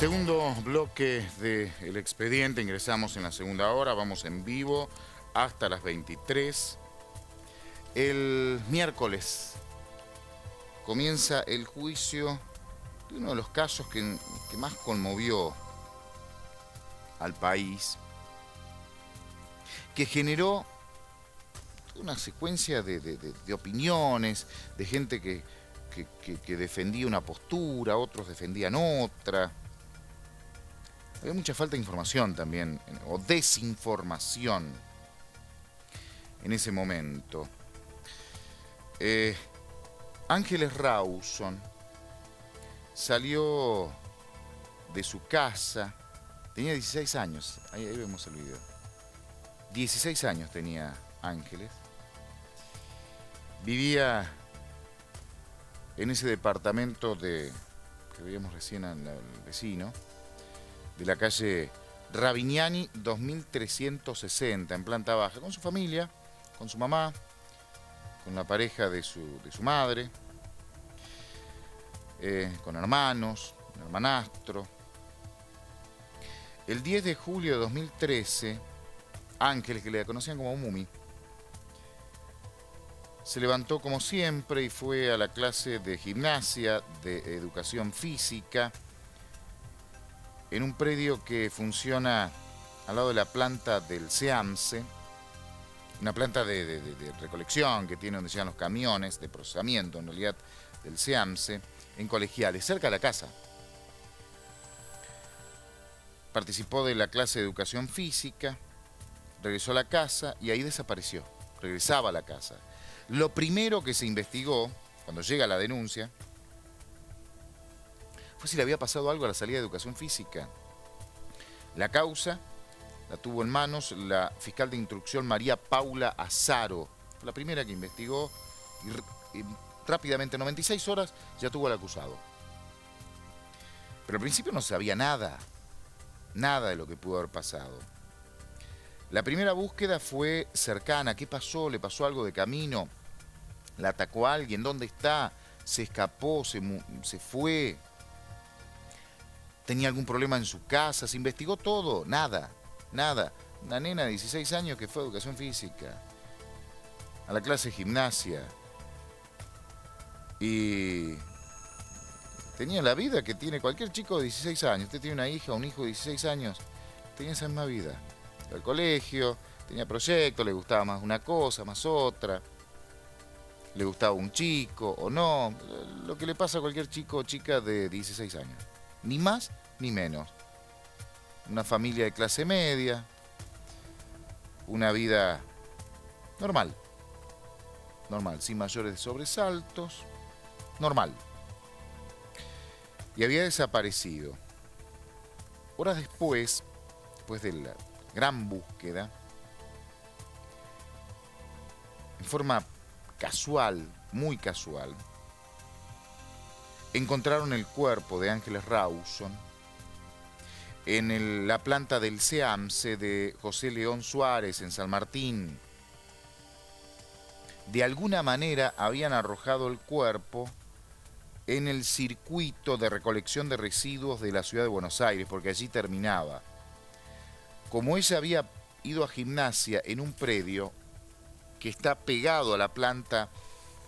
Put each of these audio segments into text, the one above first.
Segundo bloque del expediente, ingresamos en la segunda hora, vamos en vivo hasta las 23. El miércoles comienza el juicio de uno de los casos que más conmovió al país, que generó una secuencia de opiniones, de gente que defendía una postura, otros defendían otra. Había mucha falta de información también, o desinformación en ese momento. Ángeles Rawson salió de su casa, tenía 16 años, ahí vemos el video. 16 años tenía Ángeles. Vivía en ese departamento que veíamos recién al vecino, de la calle Ravignani 2360, en planta baja, con su familia, con su mamá, con la pareja de su madre, con hermanos, un hermanastro. El 10 de julio de 2013, Ángeles, que le conocían como Mumi, se levantó como siempre y fue a la clase de gimnasia, de educación física, en un predio que funciona al lado de la planta del SEAMSE, una planta de recolección que tiene donde llegan los camiones, de procesamiento en realidad, del SEAMSE, en Colegiales, cerca de la casa. Participó de la clase de educación física, regresó a la casa y ahí desapareció, regresaba a la casa. Lo primero que se investigó, cuando llega la denuncia, fue si le había pasado algo a la salida de educación física. La causa la tuvo en manos la fiscal de instrucción María Paula Azaro. Fue la primera que investigó y rápidamente, en 96 horas, ya tuvo al acusado. Pero al principio no sabía nada de lo que pudo haber pasado. La primera búsqueda fue cercana. ¿Qué pasó? ¿Le pasó algo de camino? ¿La atacó a alguien? ¿Dónde está? ¿Se escapó? ¿Se fue? ¿Tenía algún problema en su casa? Se investigó todo. Nada. Una nena de 16 años que fue a educación física, a la clase de gimnasia, y tenía la vida que tiene cualquier chico de 16 años. Usted tiene una hija o un hijo de 16 años, tenía esa misma vida. Iba al colegio, tenía proyectos, le gustaba más una cosa, más otra, le gustaba un chico o no, lo que le pasa a cualquier chico o chica de 16 años. Ni más ni menos. Una familia de clase media, una vida normal, sin mayores sobresaltos, normal. Y había desaparecido. Horas después de la gran búsqueda, en forma casual, muy casual, encontraron el cuerpo de Ángeles Rawson en la planta del SEAMSE de José León Suárez, en San Martín. De alguna manera habían arrojado el cuerpo en el circuito de recolección de residuos de la ciudad de Buenos Aires, porque allí terminaba. Como ella había ido a gimnasia en un predio que está pegado a la planta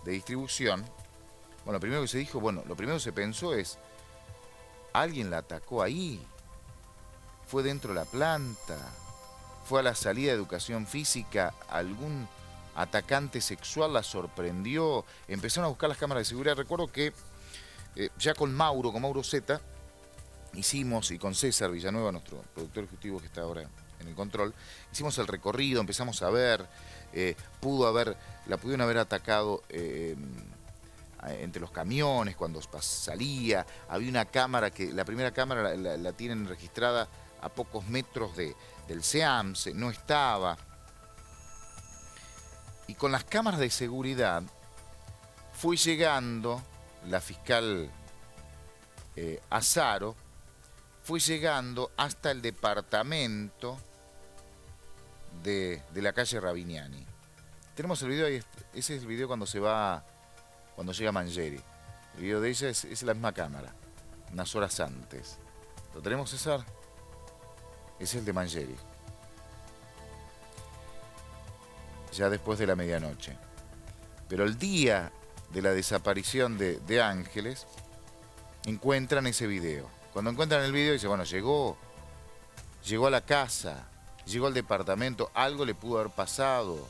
de distribución, bueno, lo primero que se pensó es, alguien la atacó ahí, fue dentro de la planta, fue a la salida de educación física, algún atacante sexual la sorprendió, empezaron a buscar las cámaras de seguridad. Recuerdo que ya con Mauro Zeta, hicimos, y con César Villanueva, nuestro productor ejecutivo que está ahora en el control, hicimos el recorrido, empezamos a ver, la pudieron haber atacado entre los camiones cuando salía. Había una cámara la primera cámara la tienen registrada a pocos metros del SEAMSE, no estaba. Y con las cámaras de seguridad fue llegando la fiscal Azaro, fue llegando hasta el departamento de la calle Ravignani. Tenemos el video ahí, ese es el video cuando llega Mangieri. El video de ella es la misma cámara, unas horas antes. ¿Lo tenemos, César? Es el de Mangieri. Ya después de la medianoche. Pero el día de la desaparición de Ángeles, encuentran ese video. Cuando encuentran el video, dicen, bueno, llegó a la casa, llegó al departamento, algo le pudo haber pasado.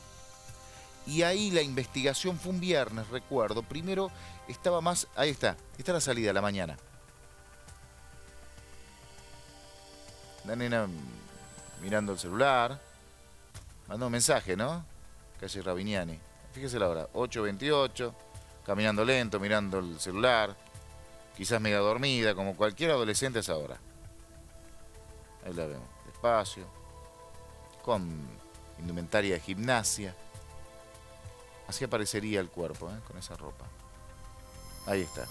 Y ahí la investigación fue un viernes, recuerdo. Primero estaba más... Ahí está la salida, a la mañana. La nena mirando el celular. Mandó un mensaje, ¿no? Calle Rabiniani. Fíjese la hora, 8:28. Caminando lento, mirando el celular. Quizás medio dormida, como cualquier adolescente a esa hora. Ahí la vemos, despacio. Con indumentaria de gimnasia. Así aparecería el cuerpo, con esa ropa. Ahí está.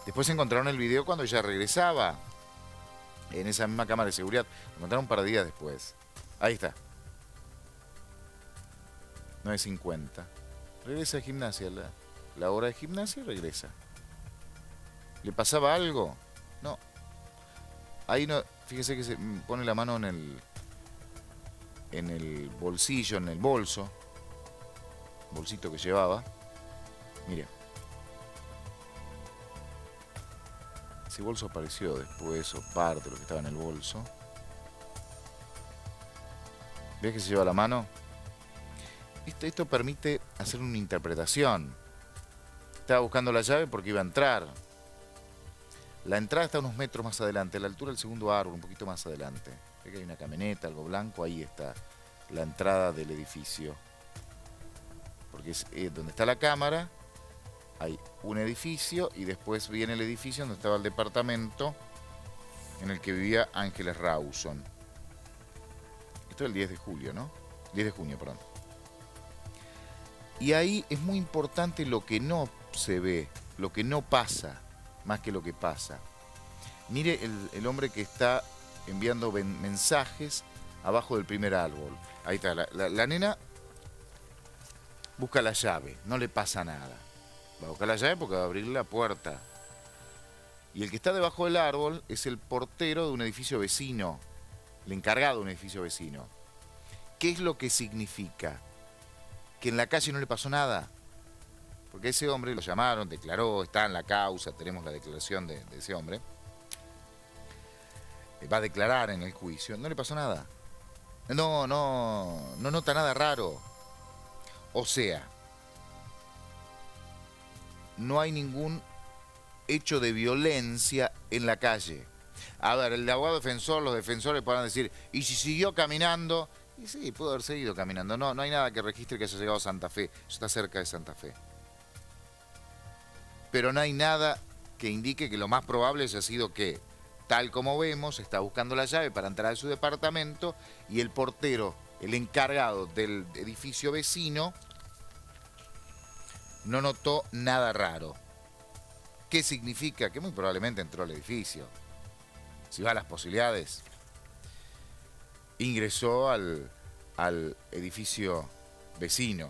Después encontraron el video cuando ella regresaba. En esa misma cámara de seguridad. Lo encontraron un par de días después. Ahí está. 9:50. Regresa a gimnasia. La hora de gimnasia y regresa. ¿Le pasaba algo? No. Ahí no. Fíjese que se pone la mano en el bolsillo, en el bolso. Bolsito que llevaba. Mire. Ese bolso apareció después, o parte de lo que estaba en el bolso. ¿Ves que se lleva la mano? Esto permite hacer una interpretación. Estaba buscando la llave porque iba a entrar. La entrada está unos metros más adelante, a la altura del segundo árbol, un poquito más adelante. Ve que hay una camioneta, algo blanco, ahí está la entrada del edificio. Porque es donde está la cámara, hay un edificio y después viene el edificio donde estaba el departamento en el que vivía Ángeles Rawson. Esto es el 10 de julio, ¿no? 10 de junio, perdón. Y ahí es muy importante lo que no se ve, lo que no pasa, más que lo que pasa. Mire el hombre que está enviando mensajes abajo del primer árbol. Ahí está, la nena busca la llave, no le pasa nada. Va a buscar la llave porque va a abrir la puerta. Y el que está debajo del árbol es el portero de un edificio vecino, el encargado de un edificio vecino. ¿Qué es lo que significa? Que en la calle no le pasó nada. Porque ese hombre lo llamaron, declaró, está en la causa, tenemos la declaración de ese hombre. Va a declarar en el juicio, no le pasó nada. No nota nada raro. O sea, no hay ningún hecho de violencia en la calle. A ver, el abogado defensor, los defensores podrán decir, ¿y si siguió caminando? Y sí, pudo haber seguido caminando. No hay nada que registre que haya llegado a Santa Fe. Eso está cerca de Santa Fe. Pero no hay nada que indique que lo más probable haya sido que, tal como vemos, está buscando la llave para entrar a su departamento y el portero, el encargado del edificio vecino, no notó nada raro. ¿Qué significa? Que muy probablemente entró al edificio. Si va a las posibilidades, ingresó al edificio vecino.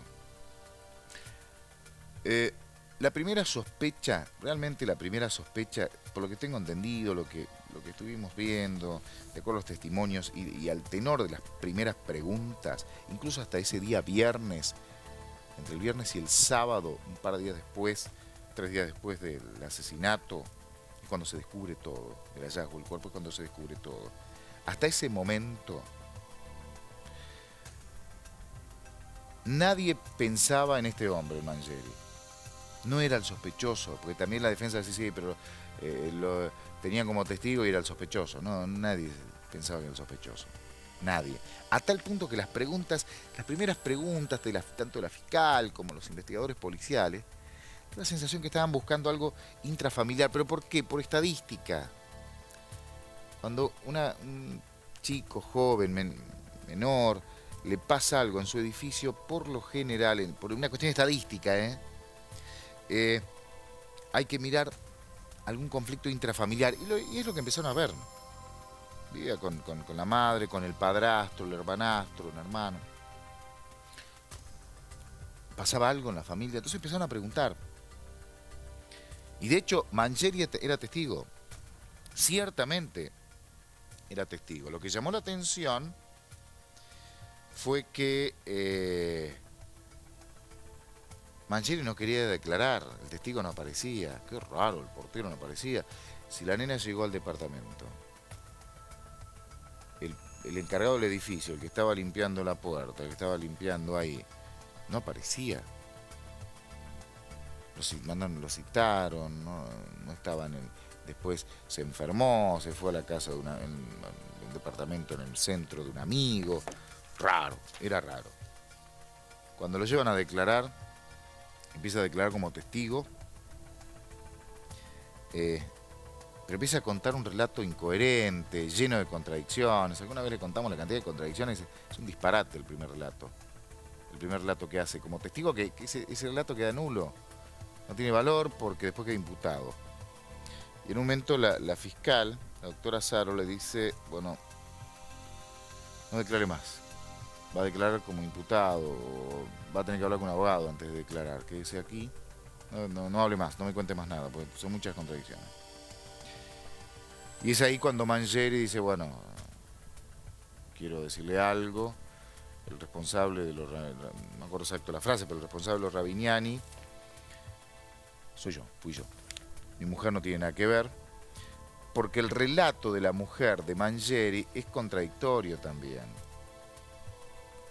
La primera sospecha, realmente la primera sospecha, por lo que tengo entendido, lo que estuvimos viendo, de acuerdo a los testimonios y al tenor de las primeras preguntas, incluso hasta ese día viernes, entre el viernes y el sábado, un par de días después, 3 días después del asesinato, es cuando se descubre todo, el hallazgo del cuerpo es cuando se descubre todo. Hasta ese momento, nadie pensaba en este hombre, Mangieri. No era el sospechoso, porque también la defensa decía, sí, pero lo tenían como testigo y era el sospechoso. No, nadie pensaba que era el sospechoso. Nadie. A tal punto que las primeras preguntas, tanto de la fiscal como los investigadores policiales, la sensación que estaban buscando algo intrafamiliar. ¿Pero por qué? Por estadística. Cuando un chico joven, menor, le pasa algo en su edificio, por lo general, por una cuestión estadística, hay que mirar algún conflicto intrafamiliar. Y es lo que empezaron a ver. Vivía con la madre, con el padrastro, el hermanastro, un hermano. Pasaba algo en la familia. Entonces empezaron a preguntar. Y de hecho, Mangieri era testigo. Ciertamente, era testigo. Lo que llamó la atención fue que Mangieri no quería declarar, el testigo no aparecía. Qué raro, el portero no aparecía. Si la nena llegó al departamento, el encargado del edificio, el que estaba limpiando la puerta, el que estaba limpiando ahí, no aparecía. Lo citaron, no estaba en el... Después se enfermó, se fue a la casa de un departamento en el centro de un amigo. Raro, era raro. Cuando lo llevan a declarar, empieza a declarar como testigo, pero empieza a contar un relato incoherente, lleno de contradicciones. Alguna vez le contamos la cantidad de contradicciones, es un disparate el primer relato. El primer relato que hace como testigo, que ese relato queda nulo. No tiene valor porque después queda imputado. Y en un momento la fiscal, la doctora Saro, le dice, bueno, no declare más. Va a declarar como imputado, o va a tener que hablar con un abogado antes de declarar. Que dice aquí, no hable más, no me cuente más nada, porque son muchas contradicciones. Y es ahí cuando Mangieri dice, bueno, quiero decirle algo. El responsable de los, no me acuerdo exacto la frase, pero el responsable de los Rabiniani fui yo. Mi mujer no tiene nada que ver, porque el relato de la mujer de Mangieri es contradictorio también.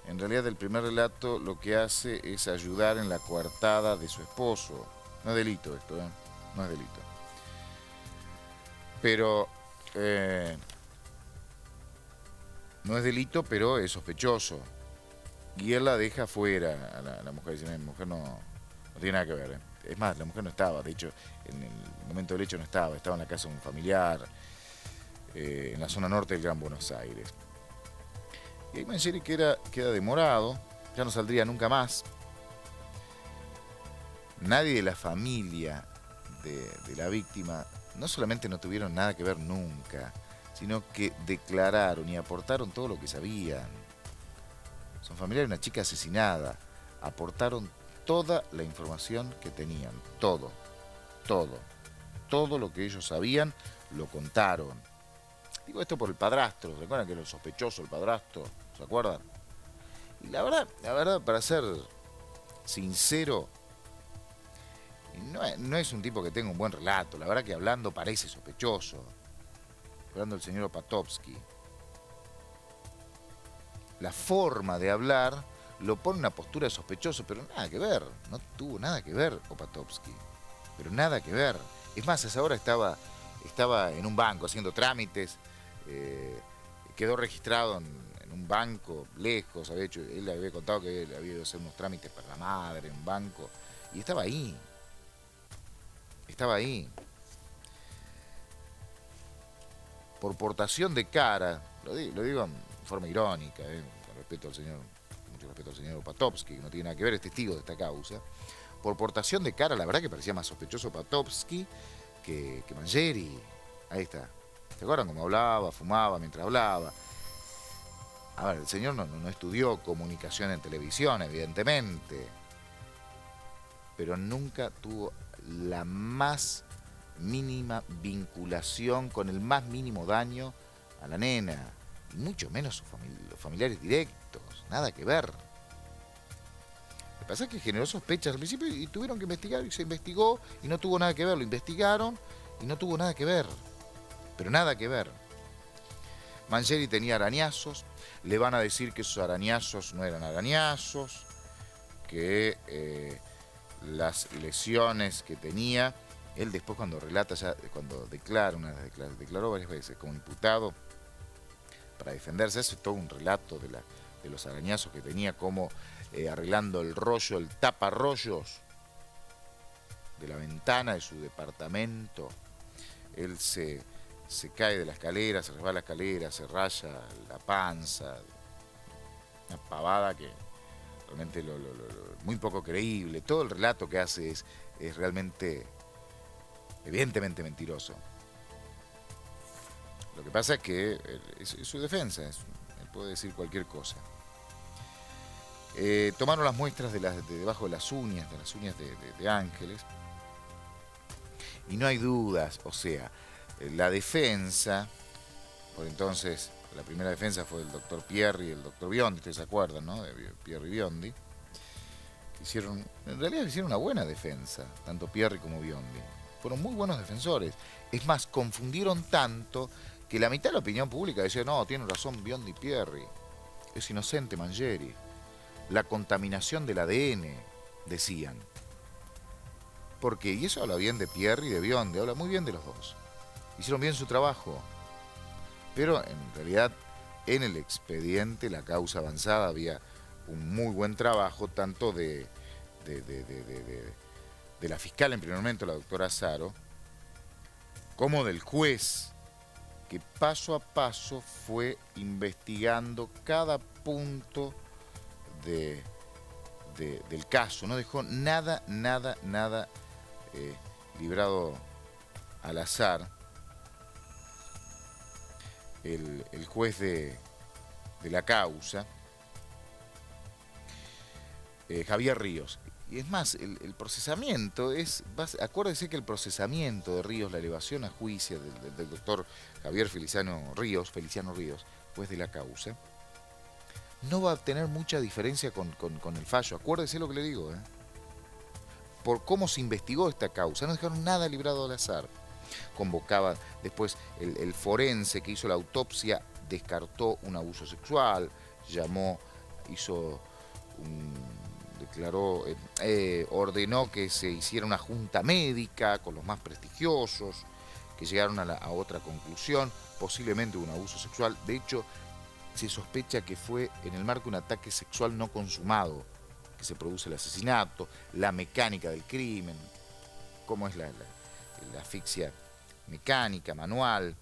En realidad el primer relato lo que hace es ayudar en la coartada de su esposo. No es delito esto, no es delito. Pero no es delito, pero es sospechoso. Y él la deja fuera a la mujer. Dice, mi mujer no tiene nada que ver. Es más, la mujer no estaba. De hecho, en el momento del hecho no estaba. Estaba en la casa de un familiar, en la zona norte del Gran Buenos Aires. Y ahí Mangieri queda demorado. Ya no saldría nunca más. Nadie de la familia de la víctima no solamente no tuvieron nada que ver nunca, sino que declararon y aportaron todo lo que sabían. Son familiares de una chica asesinada. Aportaron toda la información que tenían. Todo lo que ellos sabían, lo contaron. Digo esto por el padrastro. ¿Se acuerdan que era el sospechoso, el padrastro? ¿Se acuerdan? Y la verdad, para ser sincero, no es un tipo que tenga un buen relato. La verdad que hablando parece sospechoso. Hablando del señor Opatovsky. La forma de hablar lo pone en una postura de sospechoso, pero nada que ver. No tuvo nada que ver Opatovsky. Pero nada que ver. Es más, a esa hora estaba en un banco haciendo trámites. Quedó registrado en un banco lejos. Él le había contado que él había ido a hacer unos trámites para la madre en un banco. Y estaba ahí. Por portación de cara, lo digo en forma irónica, con mucho respeto al señor Opatovsky, que no tiene nada que ver, es testigo de esta causa. Por portación de cara, la verdad que parecía más sospechoso Opatovsky que Mangieri. Ahí está. ¿Se acuerdan cómo hablaba, fumaba mientras hablaba? A ver, el señor no estudió comunicación en televisión, evidentemente, pero nunca tuvo la más mínima vinculación con el más mínimo daño a la nena, y mucho menos los familiares directos, nada que ver. Lo que pasa es que generó sospechas al principio y tuvieron que investigar, y se investigó y no tuvo nada que ver. Lo investigaron y no tuvo nada que ver, pero nada que ver. Mangieri tenía arañazos. Le van a decir que esos arañazos no eran arañazos, que las lesiones que tenía, él después cuando relata, cuando declaró varias veces como imputado para defenderse, hace todo un relato de los arañazos que tenía, como arreglando el rollo, el taparrollos de la ventana de su departamento. Él se cae de la escalera, se resbala la escalera, se raya la panza. Una pavada que realmente muy poco creíble. Todo el relato que hace es realmente, evidentemente mentiroso. Lo que pasa es que es su defensa, él puede decir cualquier cosa. Tomaron las muestras de debajo de las uñas de Ángeles, y no hay dudas, o sea, la defensa Por entonces, la primera defensa fue el doctor Pierri y el doctor Biondi, ustedes se acuerdan, ¿no? De Pierri y Biondi. En realidad hicieron una buena defensa, tanto Pierri como Biondi. Fueron muy buenos defensores. Es más, confundieron tanto que la mitad de la opinión pública decía, no, tiene razón Biondi y Pierri. Es inocente Mangieri. La contaminación del ADN, decían. ¿Por qué? Y eso habla bien de Pierri y de Biondi, habla muy bien de los dos. Hicieron bien su trabajo. Pero en realidad, en el expediente, la causa avanzada, había un muy buen trabajo, tanto de la fiscal en primer momento, la doctora Azaro, como del juez, que paso a paso fue investigando cada punto del caso. No dejó nada librado al azar. El juez de la causa, Javier Ríos. Y es más, el procesamiento es... Acuérdese que el procesamiento de Ríos, la elevación a juicio del doctor Javier Feliciano Ríos, juez de la causa, no va a tener mucha diferencia con el fallo. Acuérdese lo que le digo, por cómo se investigó esta causa. No dejaron nada librado al azar. Convocaba después el forense que hizo la autopsia, descartó un abuso sexual, ordenó que se hiciera una junta médica con los más prestigiosos, que llegaron a otra conclusión, posiblemente un abuso sexual. De hecho, se sospecha que fue en el marco de un ataque sexual no consumado que se produce el asesinato, la mecánica del crimen, cómo es la asfixia mecánica, manual.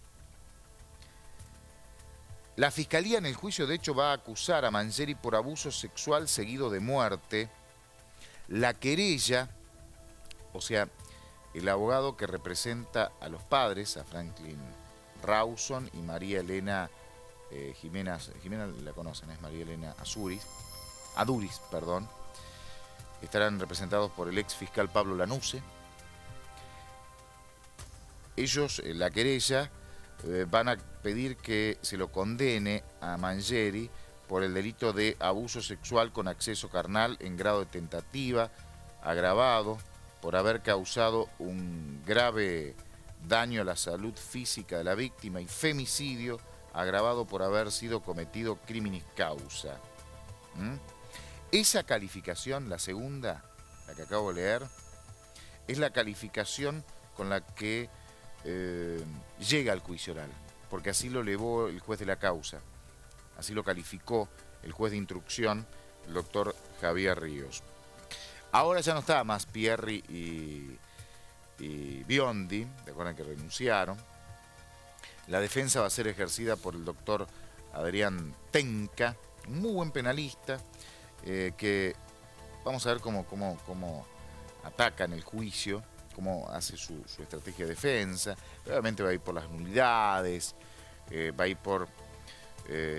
La fiscalía en el juicio, de hecho, va a acusar a Mangieri por abuso sexual seguido de muerte. La querella, o sea, el abogado que representa a los padres, a Franklin Rawson y María Elena Jimena la conocen, es María Elena Aduris, estarán representados por el ex fiscal Pablo Lanuse. Ellos, la querella, van a pedir que se lo condene a Mangieri por el delito de abuso sexual con acceso carnal en grado de tentativa, agravado, por haber causado un grave daño a la salud física de la víctima, y femicidio, agravado por haber sido cometido criminis causa. Esa calificación, la segunda, la que acabo de leer, es la calificación con la que llega al juicio oral, porque así lo elevó el juez de la causa, así lo calificó el juez de instrucción, el doctor Javier Ríos. Ahora ya no está más Pierri y Biondi, recuerdan que renunciaron. La defensa va a ser ejercida por el doctor Adrián Tenca, un muy buen penalista, que vamos a ver cómo ataca en el juicio, cómo hace su estrategia de defensa. Obviamente va a ir por las nulidades, va a ir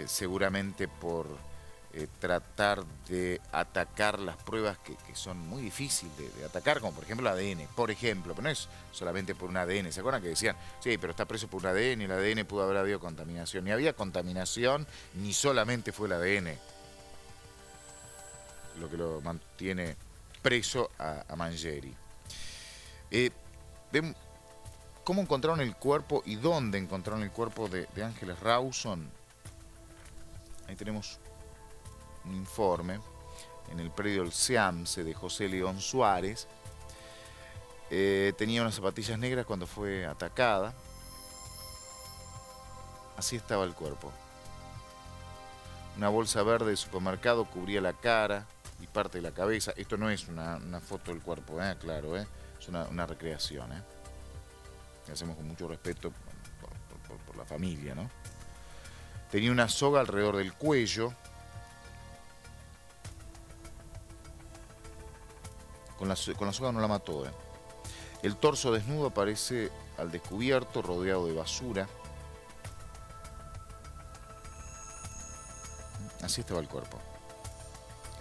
seguramente por tratar de atacar las pruebas que son muy difíciles de atacar, como por ejemplo el ADN, pero no es solamente por un ADN. ¿Se acuerdan que decían, sí, pero está preso por un ADN, el ADN pudo haber habido contaminación? Ni había contaminación, ni solamente fue el ADN lo que lo mantiene preso a Mangieri. ¿Cómo encontraron el cuerpo y dónde encontraron el cuerpo de Ángeles Rawson? Ahí tenemos un informe en el predio El Seamse de José León Suárez. Tenía unas zapatillas negras cuando fue atacada. Así estaba el cuerpo. Una bolsa verde de supermercado cubría la cara y parte de la cabeza. Esto no es una foto del cuerpo, claro, es una recreación, que hacemos con mucho respeto por la familia, ¿no? Tenía una soga alrededor del cuello. Con la soga no la mató, El torso desnudo aparece al descubierto, rodeado de basura. Así estaba el cuerpo.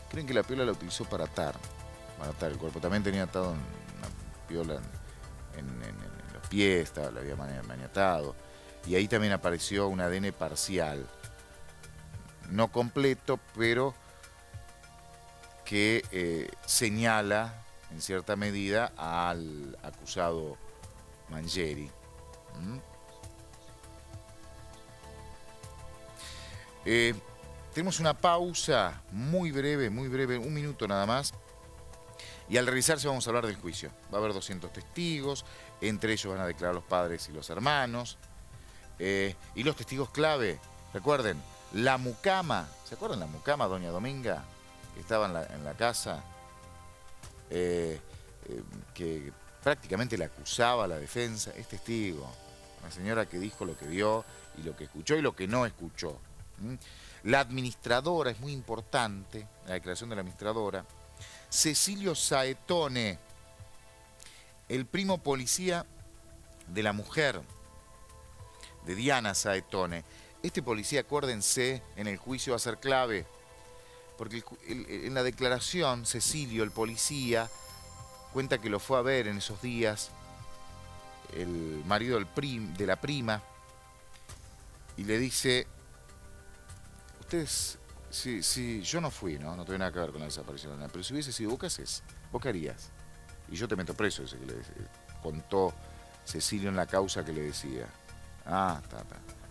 Creen que la piola la utilizó para atar el cuerpo. También tenía atado una piola en los pies, la había maniatado. y ahí también apareció un ADN parcial, no completo, pero que señala en cierta medida al acusado Mangieri. Tenemos una pausa muy breve, 1 minuto nada más. Y al revisarse vamos a hablar del juicio. Va a haber 200 testigos, entre ellos van a declarar los padres y los hermanos. Y los testigos clave, recuerden, la mucama, ¿se acuerdan la mucama, doña Dominga? Que estaba en la casa, que prácticamente le acusaba a la defensa, es testigo. Una señora que dijo lo que vio y lo que escuchó y lo que no escuchó. La administradora, es muy importante, la declaración de la administradora. Cecilio Saetone, el primo policía de la mujer de Diana Saetone. Este policía, acuérdense, en el juicio va a ser clave, porque en la declaración, Cecilio, el policía, cuenta que lo fue a ver en esos días el marido de la prima, y le dice: ustedes, si yo no fui, ¿no? No tuve nada que ver con la desaparición de Ana, pero si hubiese sido vos, ¿qué haces? ¿Vos qué harías? Y yo te meto preso, ese que le contó Cecilio en la causa que le decía. Ah,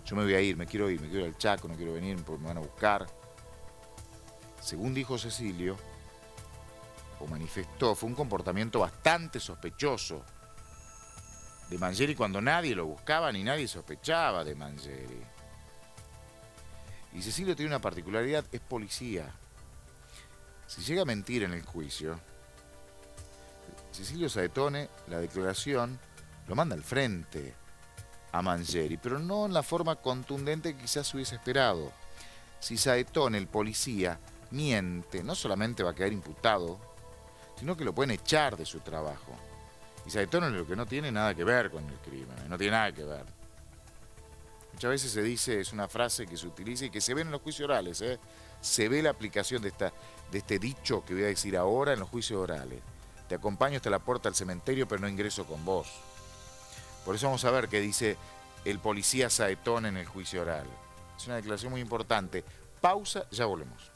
yo me voy a ir, me quiero ir al Chaco, no quiero venir porque me van a buscar. Según dijo Cecilio, o manifestó, fue un comportamiento bastante sospechoso de Mangieri cuando nadie lo buscaba ni nadie sospechaba de Mangieri. Y Cecilio tiene una particularidad, es policía. Si llega a mentir en el juicio, Cecilio Saetone, la declaración, lo manda al frente a Mangieri, pero no en la forma contundente que quizás hubiese esperado. Si Saetone, el policía, miente, no solamente va a quedar imputado, sino que lo pueden echar de su trabajo. Y Saetone lo que no tiene nada que ver con el crimen, no tiene nada que ver. Muchas veces se dice, es una frase que se utiliza y que se ve en los juicios orales, se ve la aplicación de este dicho que voy a decir ahora en los juicios orales. Te acompaño hasta la puerta del cementerio, pero no ingreso con vos. Por eso vamos a ver qué dice el policía Saetone en el juicio oral. Es una declaración muy importante. Pausa, ya volvemos.